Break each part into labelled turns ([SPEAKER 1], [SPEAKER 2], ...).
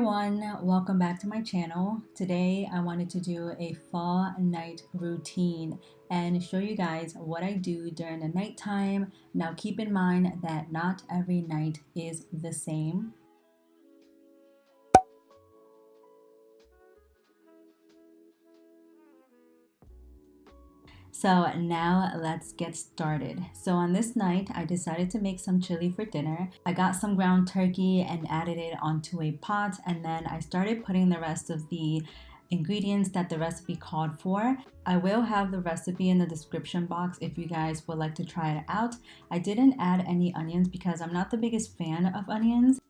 [SPEAKER 1] everyone, welcome back to my channel. Today I wanted to do a fall night routine and show you guys what I do during the nighttime. Now keep in mind that not every night is the same. So now let's get started. So on this night, I decided to make some chili for dinner. I got some ground turkey and added it onto a pot, and then I started putting the rest of the ingredients that the recipe called for. I will have the recipe in the description box if you guys would like to try it out. I didn't add any onions because I'm not the biggest fan of onions.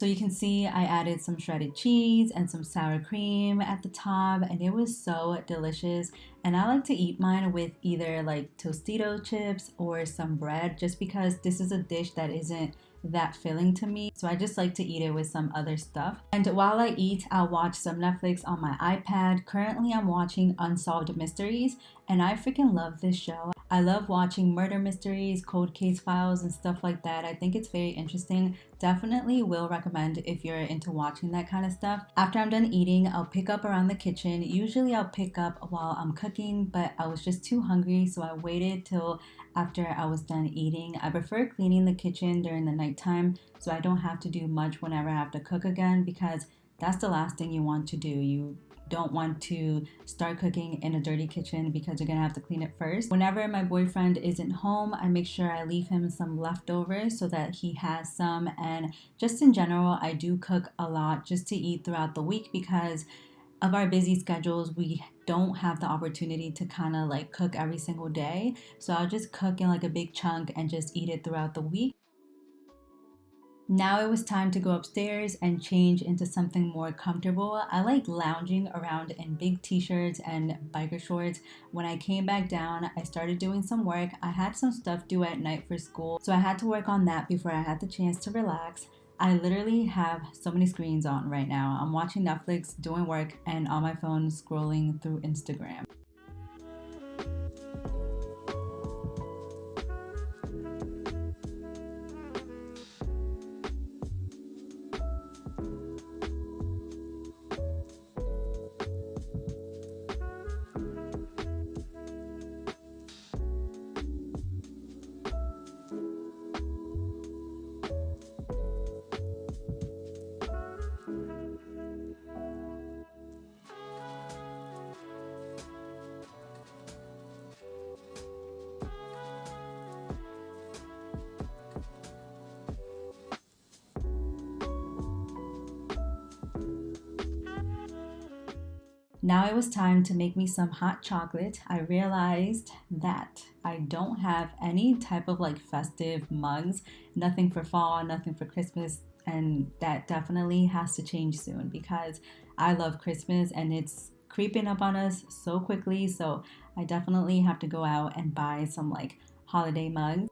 [SPEAKER 1] So you can see I added some shredded cheese and some sour cream at the top, and it was so delicious. And I like to eat mine with either like Tostito chips or some bread, just because this is a dish that isn't that filling to me. So I just like to eat it with some other stuff. And while I eat, I'll watch some Netflix on my iPad. Currently I'm watching Unsolved Mysteries, and I freaking love this show. I love watching murder mysteries, cold case files, and stuff like that. I think it's very interesting. Definitely will recommend if you're into watching that kind of stuff. After I'm done eating, I'll pick up around the kitchen. Usually I'll pick up while I'm cooking, but I was just too hungry, so I waited till after I was done eating. I prefer cleaning the kitchen during the nighttime so I don't have to do much whenever I have to cook again, because that's the last thing you want to do. You don't want to start cooking in a dirty kitchen because you're gonna have to clean it first. Whenever my boyfriend isn't home, I make sure I leave him some leftovers so that he has some. And just in general, I do cook a lot just to eat throughout the week because of our busy schedules. We don't have the opportunity to kind of like cook every single day. So I'll just cook in like a big chunk and just eat it throughout the week. Now it was time to go upstairs and change into something more comfortable. I like lounging around in big t-shirts and biker shorts. When I came back down, I started doing some work. I had some stuff due at night for school, so I had to work on that before I had the chance to relax. I literally have so many screens on right now. I'm watching Netflix, doing work, and on my phone scrolling through Instagram. Now it was time to make me some hot chocolate. I realized that I don't have any type of like festive mugs, nothing for fall, nothing for Christmas, and that definitely has to change soon because I love Christmas and it's creeping up on us so quickly. So I definitely have to go out and buy some like holiday mugs.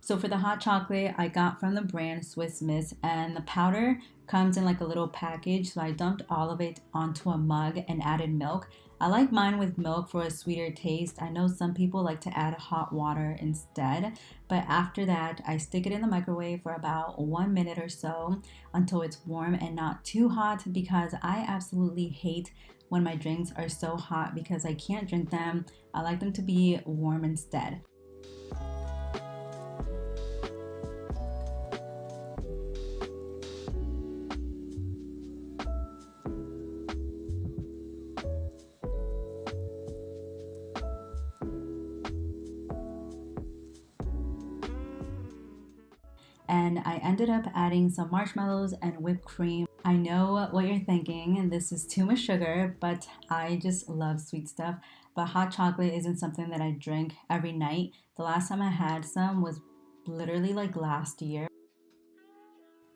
[SPEAKER 1] So for the hot chocolate, I got from the brand Swiss Miss, and the powder comes in like a little package. So I dumped all of it onto a mug and added milk. I like mine with milk for a sweeter taste. I know some people like to add hot water instead, but after that, I stick it in the microwave for about 1 minute or so until it's warm and not too hot, because I absolutely hate when my drinks are so hot because I can't drink them. I like them to be warm instead. and I ended up adding some marshmallows and whipped cream. I know what you're thinking, and this is too much sugar, but I just love sweet stuff. But hot chocolate isn't something that I drink every night. The last time I had some was literally like last year.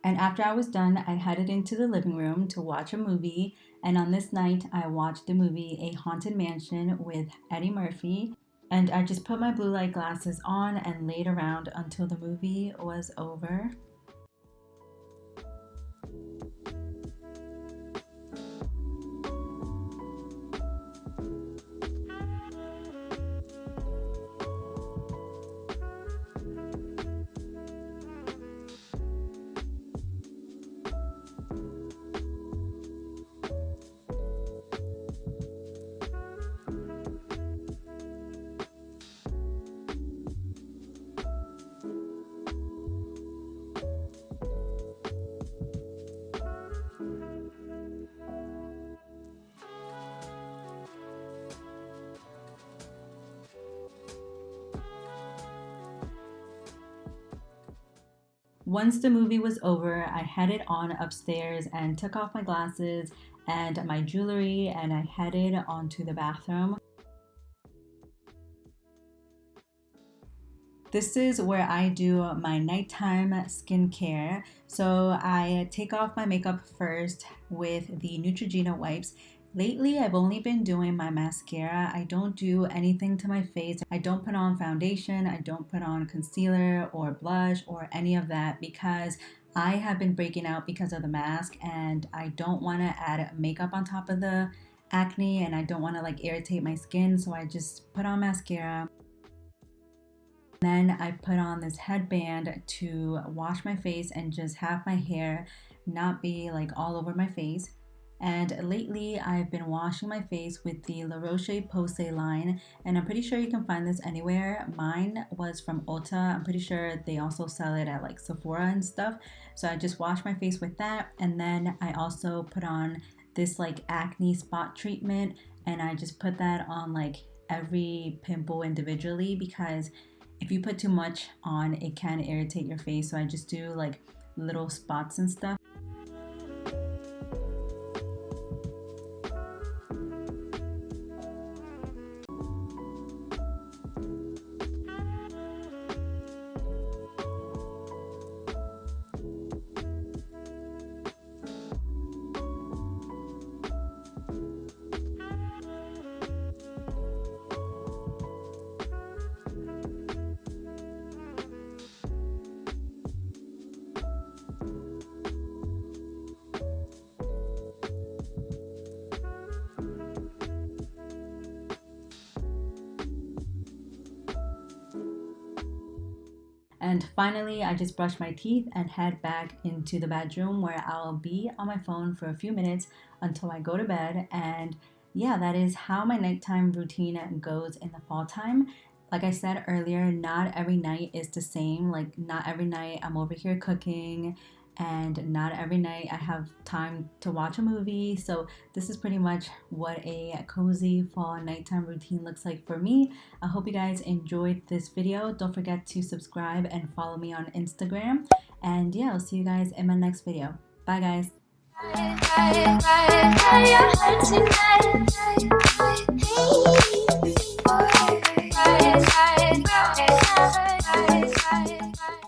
[SPEAKER 1] And after I was done, I headed into the living room to watch a movie. And on this night, I watched the movie A Haunted Mansion with Eddie Murphy. And I just put my blue light glasses on and laid around until the movie was over. Once the movie was over, I headed on upstairs and took off my glasses and my jewelry, and I headed onto the bathroom. This is where I do my nighttime skincare. So I take off my makeup first with the Neutrogena wipes. Lately, I've only been doing my mascara. I don't do anything to my face. I don't put on foundation. I don't put on concealer or blush or any of that because I have been breaking out because of the mask, and I don't want to add makeup on top of the acne, and I don't want to like irritate my skin. So I just put on mascara. Then I put on this headband to wash my face and just have my hair not be like all over my face. And lately I've been washing my face with the La Roche-Posay line, and I'm pretty sure you can find this anywhere. Mine was from Ulta. I'm pretty sure they also sell it at like Sephora and stuff. So I just wash my face with that, and then I also put on this like acne spot treatment, and I just put that on like every pimple individually because if you put too much on, it can irritate your face. So I just do like little spots and stuff. And finally, I just brush my teeth and head back into the bedroom where I'll be on my phone for a few minutes until I go to bed. And yeah, that is how my nighttime routine goes in the fall time. Like I said earlier, not every night is the same. Like, not every night I'm over here cooking, and not every night I have time to watch a movie. So this is pretty much what a cozy fall nighttime routine looks like for me. I hope you guys enjoyed this video. Don't forget to subscribe and follow me on Instagram. And yeah, I'll see you guys in my next video. Bye guys.